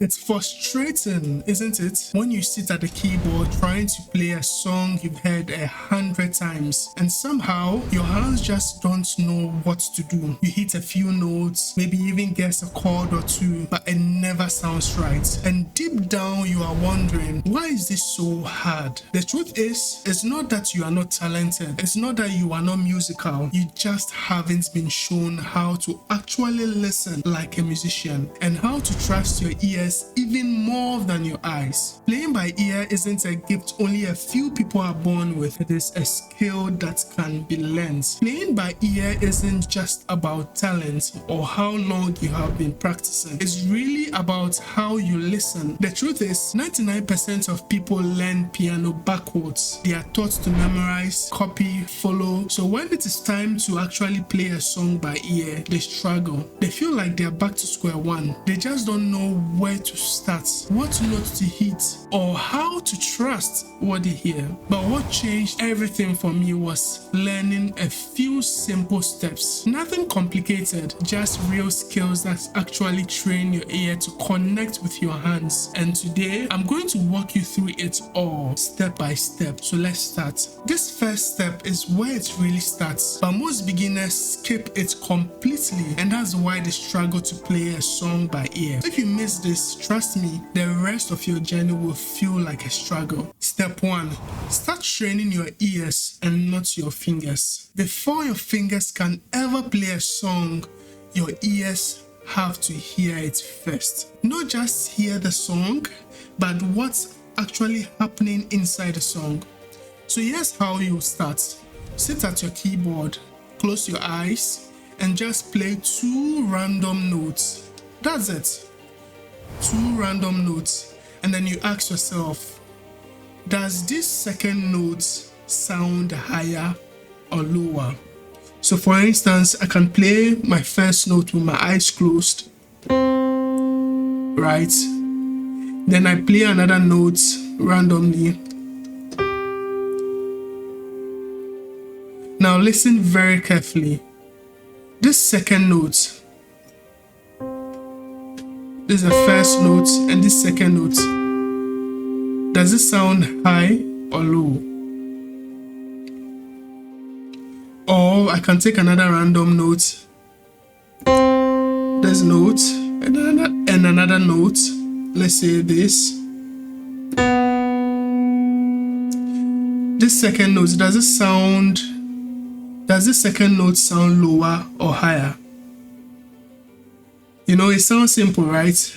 It's frustrating, isn't it? When you sit at the keyboard trying to play a song you've heard 100 times and somehow your hands just don't know what to do. You hit a few notes, maybe even guess a chord or two, but it never sounds right. And deep down you are wondering, why is this so hard? The truth is, it's not that you are not talented. It's not that you are not musical. You just haven't been shown how to actually listen like a musician and how to trust your ears even more than your eyes. Playing by ear isn't a gift only a few people are born with. It is a skill that can be learned. Playing by ear isn't just about talent or how long you have been practicing. It's really about how you listen. The truth is, 99% of people learn piano backwards. They are taught to memorize, copy, follow. So when it is time to actually play a song by ear, they struggle. They feel like they are back to square one. They just don't know where to start, what note to hit, or how to trust what they hear. But what changed everything for me was learning a few simple steps. Nothing complicated, just real skills that actually train your ear to connect with your hands. And today, I'm going to walk you through it all, step by step. So let's start. This first step is where it really starts, but most beginners skip it completely, and that's why they struggle to play a song by ear. If you miss this, trust me, the rest of your journey will feel like a struggle. Step 1. Start training your ears and not your fingers. Before your fingers can ever play a song, your ears have to hear it first. Not just hear the song, but what's actually happening inside the song. So here's how you start. Sit at your keyboard, close your eyes, and just play 2 random notes. That's it. 2 random notes, and then you ask yourself, does this second note sound higher or lower? So for instance, I can play my first note with my eyes closed, right? Then I play another note randomly. Now listen very carefully. This second note, this is the first note, and this second note, does it sound high or low? Or I can take another random note, this note, and another note, let's say this. This second note, does the second note sound lower or higher? You know, it sounds simple, right?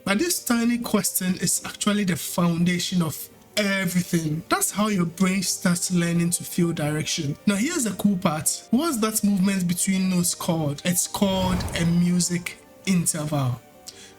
But this tiny question is actually the foundation of everything. That's how your brain starts learning to feel direction. Now here's the cool part. What's that movement between notes called? It's called a music interval.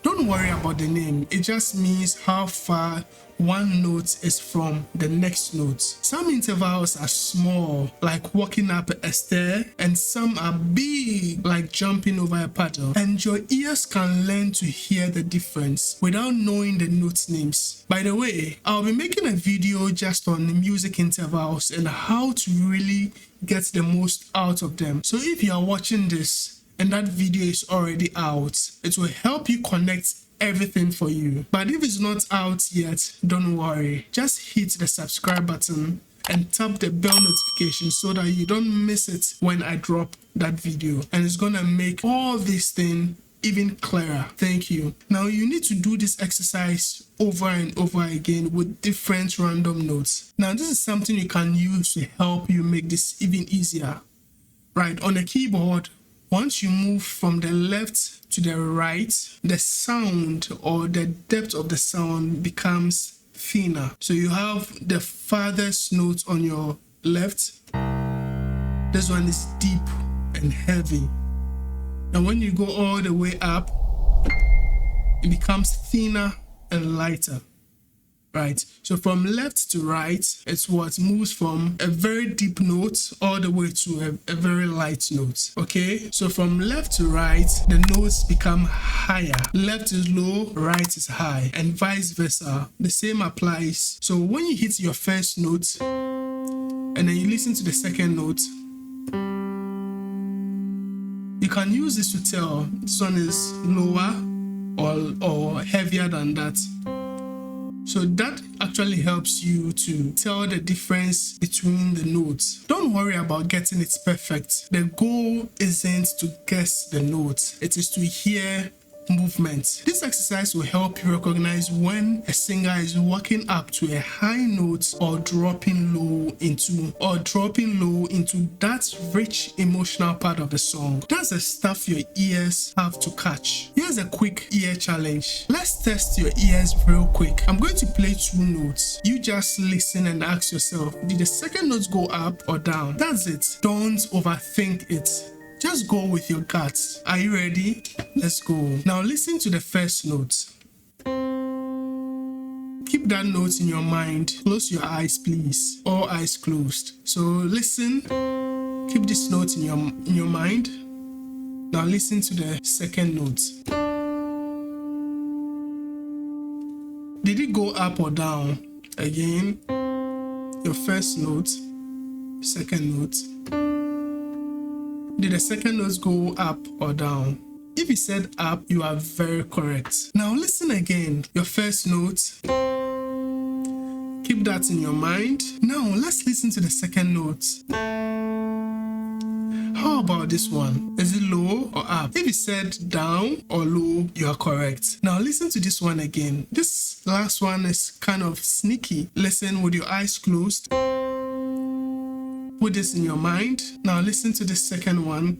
Don't worry about the name. It just means how far one note is from the next note. Some intervals are small, like walking up a stair, and some are big, like jumping over a puddle. And your ears can learn to hear the difference without knowing the note names. By the way, I'll be making a video just on the music intervals and how to really get the most out of them. So if you are watching this and that video is already out, it will help you connect everything for you. But if it's not out yet, don't worry. Just hit the subscribe button and tap the bell notification so that you don't miss it when I drop that video. And it's gonna make all this thing even clearer. Thank you. Now you need to do this exercise over and over again with different random notes. Now this is something you can use to help you make this even easier. Right, on the keyboard, once you move from the left to the right, the sound or the depth of the sound becomes thinner. So you have the farthest note on your left. This one is deep and heavy. Now when you go all the way up, it becomes thinner and lighter. Right, so from left to right, it's what moves from a very deep note all the way to a very light note. Okay, so from left to right, the notes become higher. Left is low, right is high, and vice versa. The same applies. So when you hit your first note and then you listen to the second note, you can use this to tell this one is lower or heavier than that. So that actually helps you to tell the difference between the notes. Don't worry about getting it perfect. The goal isn't to guess the notes, it is to hear movement. This exercise will help you recognize when a singer is walking up to a high note or dropping low into that rich emotional part of the song. That's the stuff your ears have to catch. Here's a quick ear challenge. Let's test your ears real quick. I'm going to play 2 notes. You just listen and ask yourself, did the second note go up or down? That's it. Don't overthink it. Just go with your guts. Are you ready? Let's go. Now listen to the first note. Keep that note in your mind. Close your eyes, please. All eyes closed. So listen. Keep this note in your mind. Now listen to the second note. Did it go up or down? Again, your first note, second note. Did the second note go up or down? If you said up, you are very correct. Now listen again. Your first note. Keep that in your mind. Now let's listen to the second note. How about this one? Is it low or up? If you said down or low, you are correct. Now listen to this one again. This last one is kind of sneaky. Listen with your eyes closed. Put this in your mind. Now listen to the second one.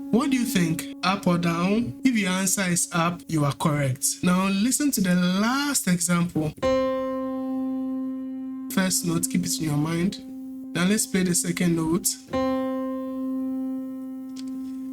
What do you think? Up or down? If your answer is up, you are correct. Now listen to the last example. First note, keep it in your mind. Now let's play the second note.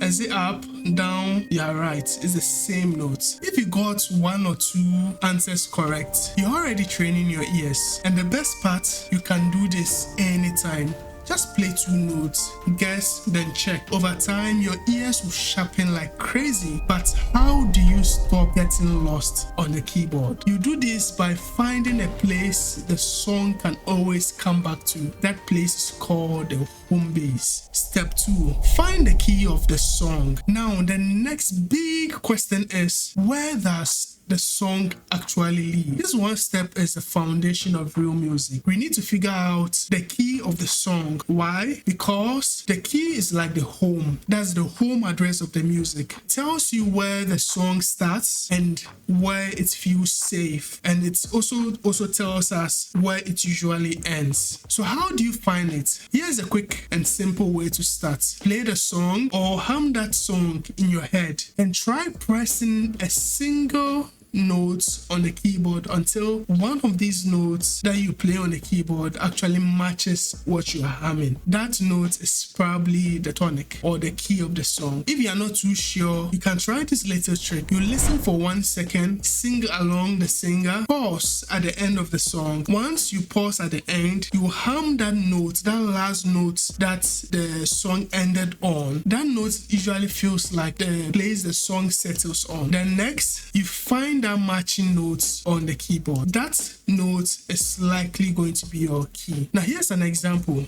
Is it up, down? You are right. It's the same note. If you got 1 or 2 answers correct, you're already training your ears. And the best part, you can do this anytime. Just play 2 notes, guess, then check. Over time, your ears will sharpen like crazy. But how do you stop getting lost on the keyboard? You do this by finding a place the song can always come back to. That place is called the home base. Step 2, find the key of the song. Now, the next big question is, where does the song actually lead? This one step is the foundation of real music. We need to figure out the key of the song. Why? Because the key is like the home. That's the home address of the music. It tells you where the song starts and where it feels safe. And it also tells us where it usually ends. So how do you find it? Here's a quick and simple way to start. Play the song or hum that song in your head and try pressing a single notes on the keyboard until one of these notes that you play on the keyboard actually matches what you're humming. That note is probably the tonic or the key of the song. If you are not too sure, you can try this little trick. You listen for 1 second, sing along the singer, pause at the end of the song. Once you pause at the end, you hum that note, that last note that the song ended on. That note usually feels like the place the song settles on. Then next, you find that matching notes on the keyboard. That note is likely going to be your key. Now here's an example.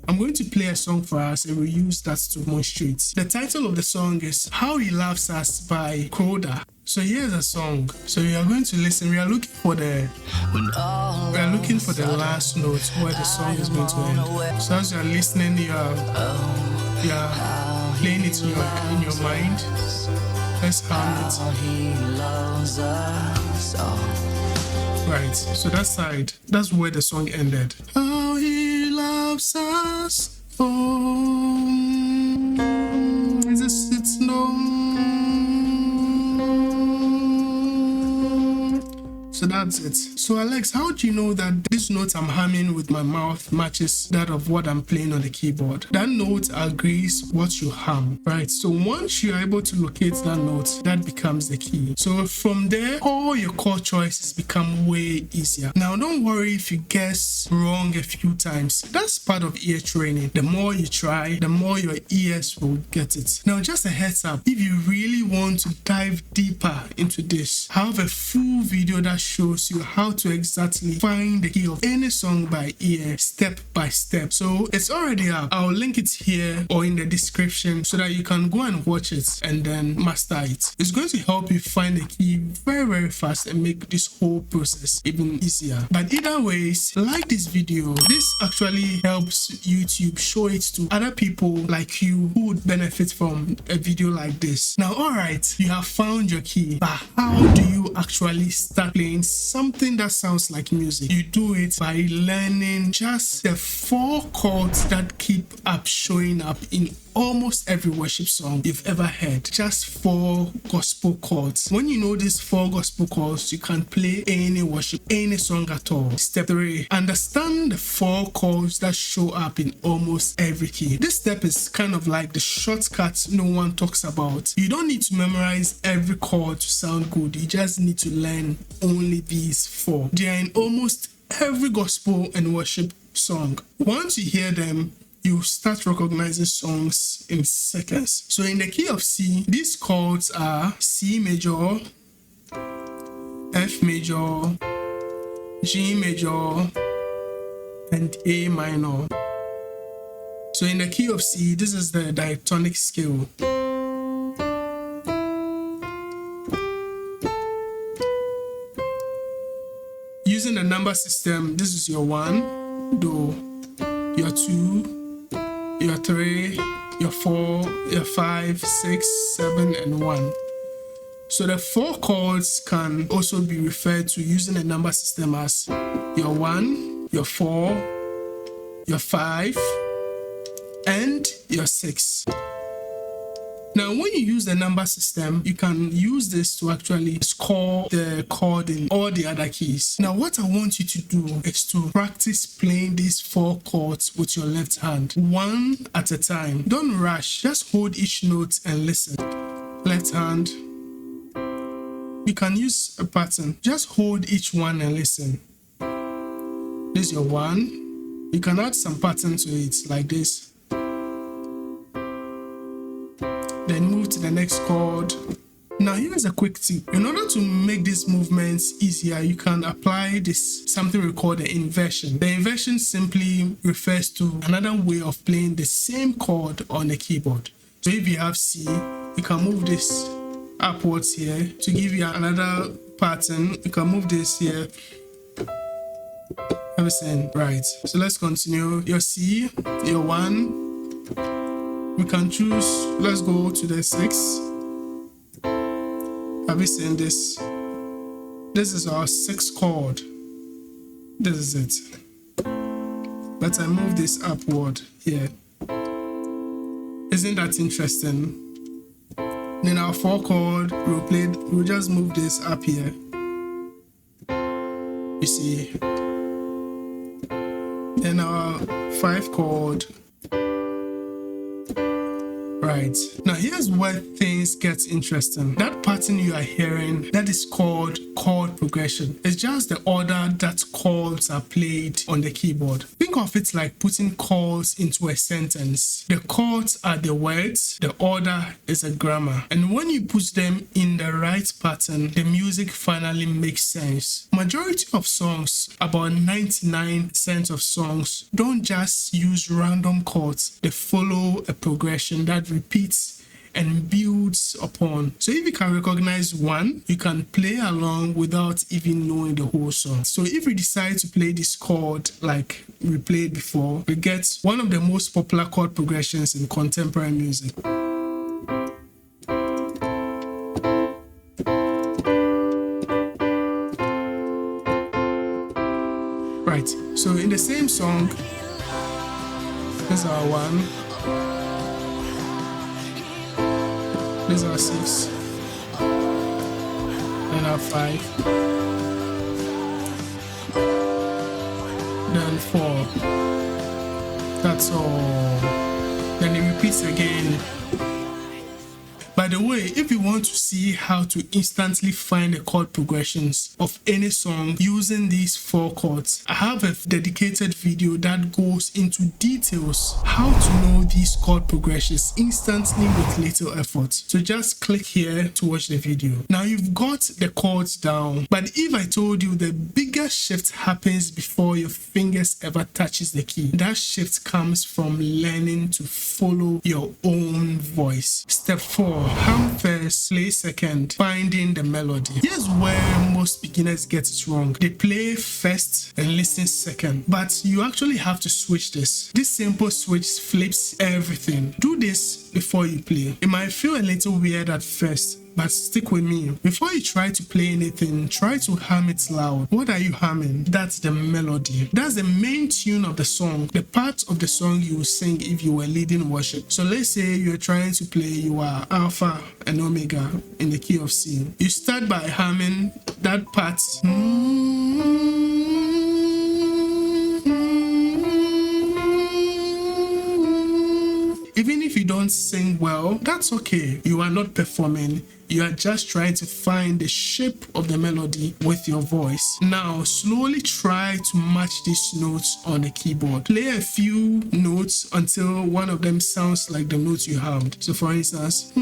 I'm going to play a song for us and we'll use that to demonstrate. The title of the song is How He Loves Us by Coda. So here's a song. So we are going to listen. We are looking for the last note where the song is going to end. So as you are listening, you are playing it in your mind. Let's hum it. Right, so that side, that's where the song ended. How he loves us. Oh, it's no. So that's it. So Alex, how do you know that this note I'm humming with my mouth matches that of what I'm playing on the keyboard? That note agrees what you hum, right? So once you're able to locate that note, that becomes the key. So from there, all your chord choices become way easier. Now don't worry if you guess wrong a few times. That's part of ear training. The more you try, the more your ears will get it. Now just a heads up, if you really want to dive deeper into this, I have a full video that shows you how to exactly find the key of any song by ear, step by step. So it's already up. I'll link it here or in the description so that you can go and watch it and then master it. It's going to help you find the key very, very fast and make this whole process even easier. But either ways, like this video. This actually helps YouTube show it to other people like you who would benefit from a video like this. Now, alright, you have found your key, but how do you actually start playing something that sounds like music? You do it by learning just the 4 chords that keep up showing up in almost every worship song you've ever heard. Just 4 gospel chords. When you know these 4 gospel chords, you can play any worship, any song at all. Step 3, understand the 4 chords that show up in almost every key. This step is kind of like the shortcut no one talks about. You don't need to memorize every chord to sound good. You just need to learn only these 4. They are in almost every gospel and worship song. Once you hear them, you start recognizing songs in seconds. So in the key of C, these chords are C major, F major, G major, and A minor. So in the key of C, this is the diatonic scale. Using the number system, this is your 1, Do, your 2, your 3, your 4, your 5, 6, 7, and 1. So the 4 chords can also be referred to using the number system as your 1, your 4, your 5, and your 6. Now, when you use the number system, you can use this to actually score the chord in all the other keys. Now, what I want you to do is to practice playing these 4 chords with your left hand, one at a time. Don't rush, just hold each note and listen. Left hand. You can use a pattern. Just hold each one and listen. This is your 1. You can add some pattern to it like this. Then move to the next chord. Now here's a quick tip. In order to make these movements easier, you can apply this something we call the inversion. The inversion simply refers to another way of playing the same chord on the keyboard. So if you have C, you can move this upwards here to give you another pattern. You can move this here. Everything right. So let's continue. Your C, your 1. We can choose, let's go to the 6. Have you seen this? This is our 6th chord. This is it. But I move this upward here. Isn't that interesting? Then our 4 chord, we'll just move this up here. You see. Then our 5 chord. Right. Now here's where things get interesting. That pattern you are hearing, that is called chord progression. It's just the order that chords are played on the keyboard. Think of it like putting chords into a sentence. The chords are the words, the order is a grammar. And when you put them in the right pattern, the music finally makes sense. Majority of songs, about 99% of songs, don't just use random chords. They follow a progression that repeats and builds upon. So if you can recognize one, you can play along without even knowing the whole song. So if we decide to play this chord like we played before, we get one of the most popular chord progressions in contemporary music. Right, so in the same song, this is our 1. These are 6, then our 5, then 4. That's all. Then it repeats again. But the way, if you want to see how to instantly find the chord progressions of any song using these 4 chords, I have a dedicated video that goes into details how to know these chord progressions instantly with little effort. So just click here to watch the video. Now you've got the chords down, but if I told you the biggest shift happens before your fingers ever touches the key, that shift comes from learning to follow your own voice. Step 4, hum first, play second, finding the melody. Here's where most beginners get it wrong. They play first and listen second, but you actually have to switch this. This simple switch flips everything. Do this before you play. It might feel a little weird at first, but stick with me. Before you try to play anything, try to hum it loud. What are you humming? That's the melody. That's the main tune of the song, the part of the song you will sing if you were leading worship. So let's say you're trying to play, you are Alpha and Omega in the key of C. You start by humming that part. Even if you don't sing well, that's okay. You are not performing. You are just trying to find the shape of the melody with your voice. Now, slowly try to match these notes on the keyboard. Play a few notes until one of them sounds like the notes you hummed. So for instance,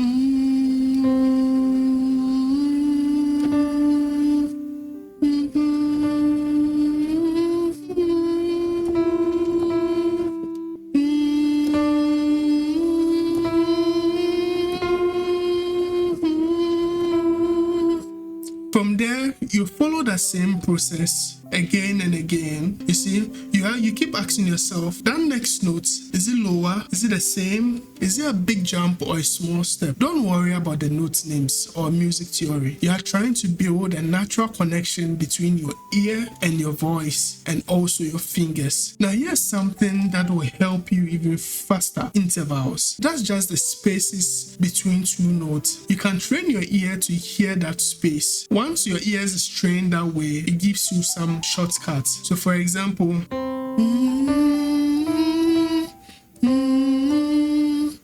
from there, you follow the same process again and again. You see, you keep asking yourself, that next note, is it lower? Is it the same? Is it a big jump or a small step? Don't worry about the note names or music theory. You are trying to build a natural connection between your ear and your voice and also your fingers. Now here's something that will help you even faster. Intervals. That's just the spaces between 2 notes. You can train your ear to hear that space. Once your ears is trained that way, it gives you some shortcuts. So for example,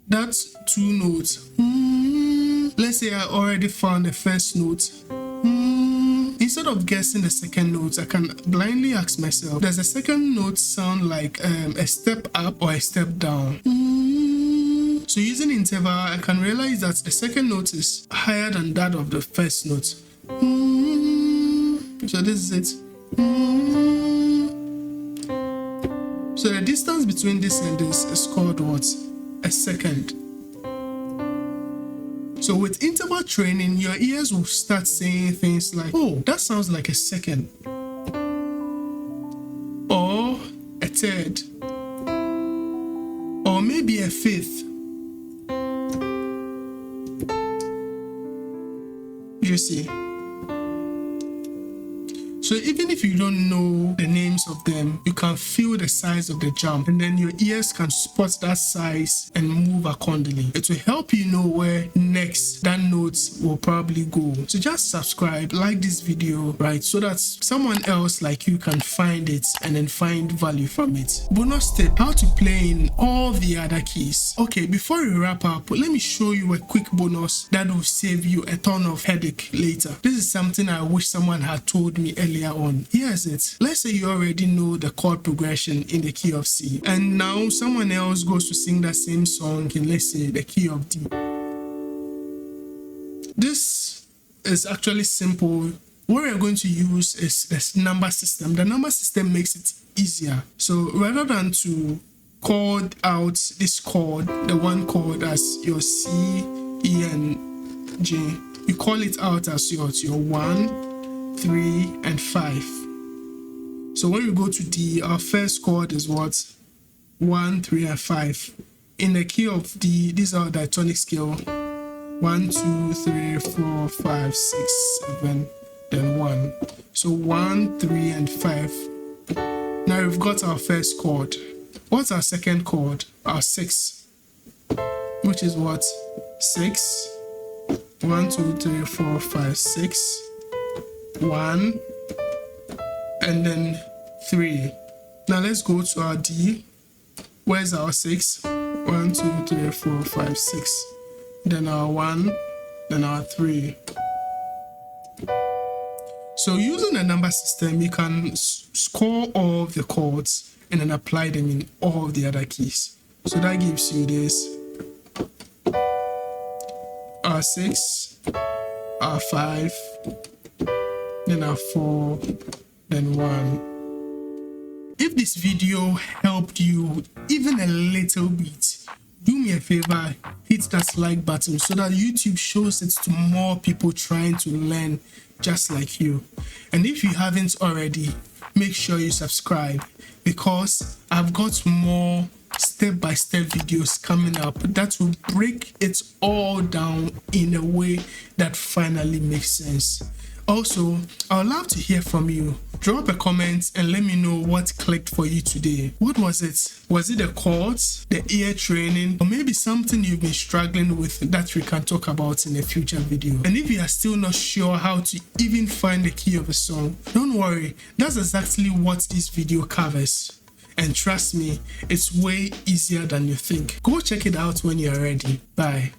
that's 2 notes. Let's say I already found the first note. Instead of guessing the second note, I can blindly ask myself, does the second note sound like a step up or a step down? So using interval, I can realize that the second note is higher than that of the first note. So this is it. So the distance between this and this is called what? A second. So with interval training, your ears will start saying things like, oh, that sounds like a second, or a third, or maybe a fifth. You see? So even if you don't know the names of them, you can feel the size of the jump, and then your ears can spot that size and move accordingly. It will help you know where next that note will probably go. So just subscribe, like this video, right, so that someone else like you can find it and then find value from it. Bonus tip, how to play in all the other keys. Okay, before we wrap up, let me show you a quick bonus that will save you a ton of headache later. This is something I wish someone had told me earlier on. Here's it. Let's say you already know the chord progression in the key of C, and now someone else goes to sing that same song in, let's say, the key of D. This is actually simple. What we're going to use is this number system. The number system makes it easier. So rather than to chord out this chord, the one chord as your C, E, and G, you call it out as your 1, 3, and 5. So when you go to D, our first chord is what? 1, 3, and 5. In the key of D, these are diatonic scale. 1, 2, 3, 4, 5, 6, 7, then 1. So 1, 3, and 5. Now we've got our first chord. What's our second chord? Our 6. Which is what? 6. 1, 2, 3, 4, 5, 6. 1, and then 3. Now let's go to our D. Where's our 6? 1, 2, 3, 4, 5, 6. Then our 1, then our 3. So using a number system, you can score all of the chords and then apply them in all of the other keys. So that gives you this R6, R5, then R4, then 1. If this video helped you even a little bit, do me a favor, hit that like button so that YouTube shows it to more people trying to learn just like you. And if you haven't already, make sure you subscribe, because I've got more step-by-step videos coming up that will break it all down in a way that finally makes sense. Also, I would love to hear from you. Drop a comment and let me know what clicked for you today. What was it? Was it the chords, the ear training, or maybe something you've been struggling with that we can talk about in a future video? And if you are still not sure how to even find the key of a song, don't worry, that's exactly what this video covers. And trust me, it's way easier than you think. Go check it out when you're ready. Bye.